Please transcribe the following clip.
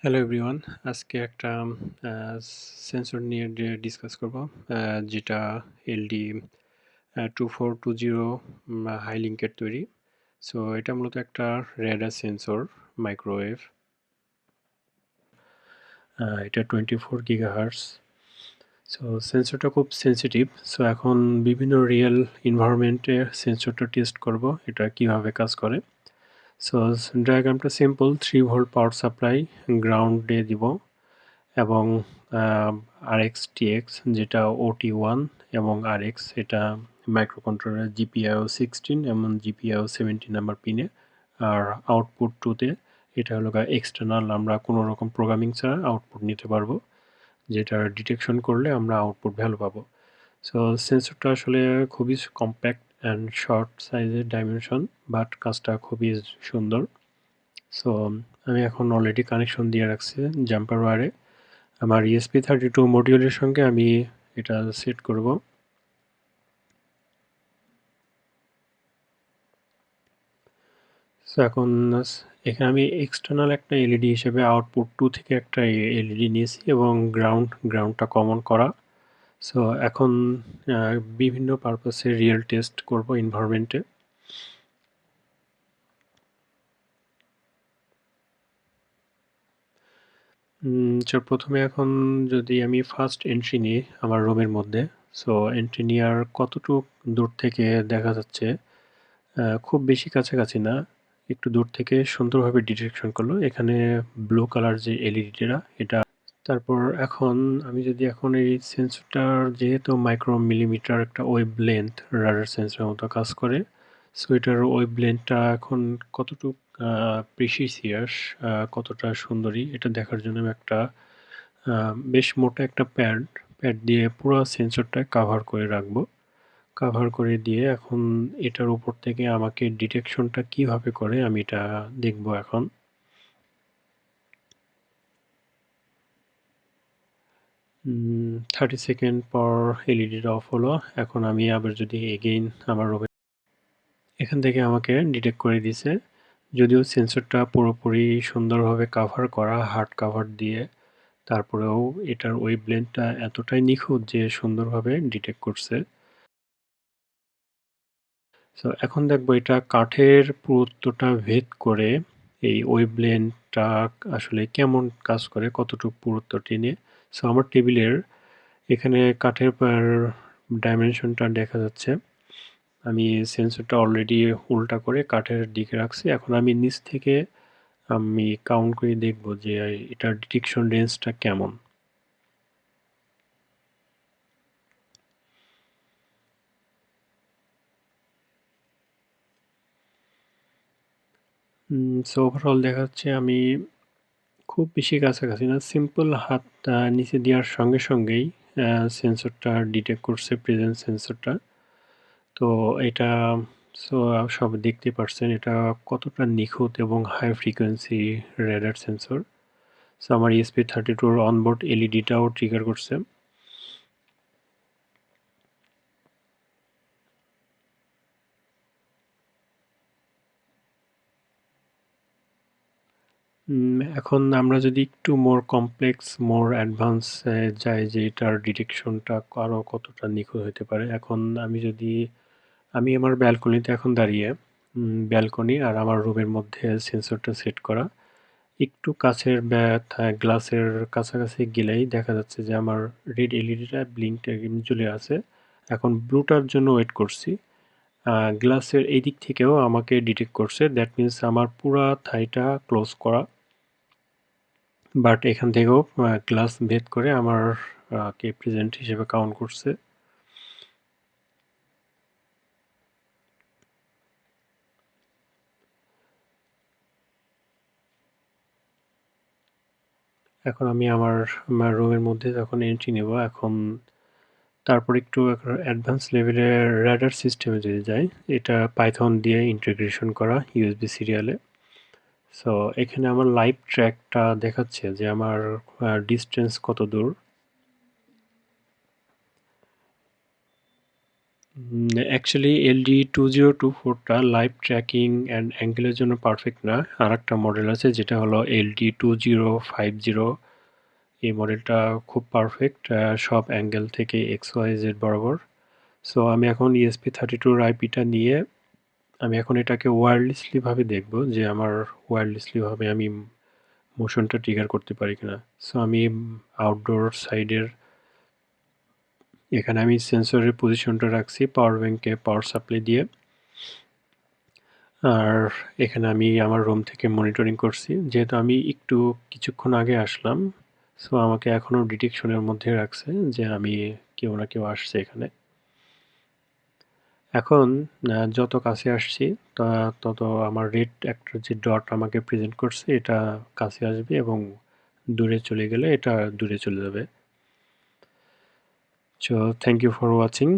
Hello everyone, আজকে একটা sensor নিয়ে ডিসকাস করব, যেটা এলডি 2420 হাই লিঙ্কের তৈরি। সো এটা মূলত একটা রেডার সেন্সর, মাইক্রোওয়েভ। এটা 24 GHz। সো সেন্সরটা খুব সেন্সিটিভ। সো এখন বিভিন্ন রিয়েল এনভায়রনমেন্টে সেন্সরটা টেস্ট করব, এটা কিভাবে কাজ করে। সো ডায়াগ্রামটা সিম্পল, 3 ভোল্ট পাওয়ার সাপ্লাই গ্রাউন্ডে দিব এবং RX-TX যেটা OT1 এবং RX এটা মাইক্রোকন্ট্রোলার GPIO 16 এবং GPIO 17 নাম্বার পিনে। আর আউটপুট 2তে এটা হলো এক্সটার্নাল, আমরা কোনো রকম প্রোগ্রামিং ছাড়া আউটপুট নিতে পারবো, যেটা ডিটেকশন করলে আমরা আউটপুট ভ্যালু পাবো। সো সেন্সরটা আসলে খুবই কম্প্যাক্ট অ্যান্ড শর্ট সাইজের ডাইমেনশন, বাট কাজটা খুবই সুন্দর। সো আমি এখন অলরেডি কানেকশন দিয়ে রাখছি জাম্পার ওয়্যারে। আমার ESP32 মডিউলের সঙ্গে আমি এটা সেট করব। সো এখন এখানে আমি এক্সটার্নাল একটা এলইডি হিসেবে আউটপুট 2 থেকে একটা এলইডি নিয়েছি এবং গ্রাউন্ডটা কমন করা। সো এখন বিভিন্ন পারপাসে রিয়েল টেস্ট করব এনভায়রনমেন্টে। প্রথমে এখন যদি আমি ফার্স্ট এন্ট্রি নিই আমার রুমের মধ্যে। সো এন্ট্রি নেওয়ার কতটুক দূর থেকে দেখা যাচ্ছে, খুব বেশি কাছাকাছি না, একটু দূর থেকে সুন্দরভাবে ডিটেকশন করলো এখানে ব্লু কালার যে এলইডিটা এটা। তারপর এখন আমি যদি এখন এই সেন্সরটার যেহেতু মাইক্রো মিলিমিটার একটা ওয়েভ লেন্থ রাডার সেন্সরের মতো কাজ করে, সো এটার ওয়েভ লেন্থটা এখন কতটুক প্রিসিসিয়াস, কতটা সুন্দরী এটা দেখার জন্য আমি একটা বেশ মোটা একটা প্যাড দিয়ে পুরো সেন্সরটা কাভার করে রাখবো। কাভার করে দিয়ে এখন এটার উপর থেকে আমাকে ডিটেকশনটা কিভাবে করে আমি এটা দেখব এখন। 30 সেকেন্ড পর এলইডিটা অফ হলো। এখন আমি আবার যদি এগেইন আমার রুমে, এখান থেকে আমাকে ডিটেক্ট করে দিছে, যদিও সেন্সরটা পুরোপুরি সুন্দরভাবে কাভার করা হার্ড কাভার দিয়ে, তারপরেও এটার ওয়েভলেন্থটা এতটাই নিখুঁত যে সুন্দরভাবে ডিটেক্ট করছে। সো এখন দেখবো এটা কাঠের পুরুত্বটা ভেদ করে এই ওয়েভলেন্থটা আসলে কেমন কাজ করে, কতটুকু পুরুত্ব টেনে। সো আমার টেবিলের এখানে কাঠের ডাইমেনশনটা দেখা যাচ্ছে। আমি সেন্সরটা অলরেডি উল্টা করে কাঠের দিকে রাখছি। এখন আমি নিচ থেকে আমি কাউন্ট করে দেখব যে এটার ডিটেকশন রেঞ্জটা কেমন। সো ওভারঅল দেখা যাচ্ছে আমি খুব বেশি কাছাকাছি না, সিম্পল হাত নিচে দেওয়ার সঙ্গে সঙ্গেই সেন্সরটা ডিটেক্ট করছে, প্রেজেন্স সেন্সরটা। তো এটা, সো সব দেখতে পারছেন এটা কতটা নিখুঁত এবং high frequency radar sensor. So আমার ESP32 অনবোর্ড এলইডিটাও ট্রিগার করছে। এখন আমরা যদি একটু মোর কমপ্লেক্স, মোর অ্যাডভান্স যাই যে এটার ডিটেকশনটা আরও কতটা নিখুঁত হতে পারে। এখন আমি আমার ব্যালকনিতে এখন দাঁড়িয়ে, ব্যালকনি আর আমার রুমের মধ্যে সেন্সরটা সেট করা। একটু কাছের গ্লাসের কাছাকাছি গেলেই দেখা যাচ্ছে যে আমার রেড এলইডিটা ব্লিঙ্কটা জ্বলে আছে। এখন ব্লুটার জন্য ওয়েট করছি। গ্লাসের এই দিক থেকেও আমাকে ডিটেক্ট করছে, দ্যাট মিন্স আমার পুরা থাইটা ক্লোজ করা, বাট এখান থেকেও গ্লাস ভেদ করে আমার কে প্রেজেন্ট হিসেবে কাউন্ট করছে। এখন আমি আমার রুমের মধ্যে যখন এন্ট্রি নেব, এখন তারপর একটু অ্যাডভান্স লেভেলের রাডার সিস্টেমে যদি যাই, এটা পাইথন দিয়ে ইন্টিগ্রেশন করা ইউএসবি সিরিয়ালে। সো এখানে আমার লাইভ ট্র্যাকটা দেখাচ্ছে যে আমার ডিস্টেন্স কত দূর। অ্যাকচুয়ালি LD2024টা লাইভ ট্র্যাকিং অ্যান্ড অ্যাঙ্গেলের জন্য পারফেক্ট না। আরেকটা মডেল আছে যেটা হলো LD2050। এই মডেলটা খুব পারফেক্ট সব অ্যাঙ্গেল থেকে XYZ বরাবর। সো আমি এখন ESP32 আইপিটা নিয়ে আমি এখন এটাকে ওয়্যারলেসলি ভাবে দেখব যে আমার ওয়্যারলেসলি ভাবে আমি মোশনটা ট্রিগার করতে পারি কিনা। সো আমি আউটডোর সাইডের এখানে আমি সেন্সরের পজিশনটা রাখছি পাওয়ার ব্যাংকে পাওয়ার সাপ্লাই দিয়ে। আর এখানে আমি আমার রুম থেকে মনিটরিং করছি, যেহেতু আমি একটু কিছুক্ষণ আগে আসলাম। সো আমাকে এখনও ডিটেকশনের মধ্যে রাখছে যে আমি কেউ না কেউ আসছে এখানে। এখন যত কাছে আসছি তত আমার রেড একটা যে ডট আমাকে প্রেজেন্ট করছে এটা কাছে আসবে এবং দূরে চলে গেলে এটা দূরে চলে যাবে। So thank you for watching.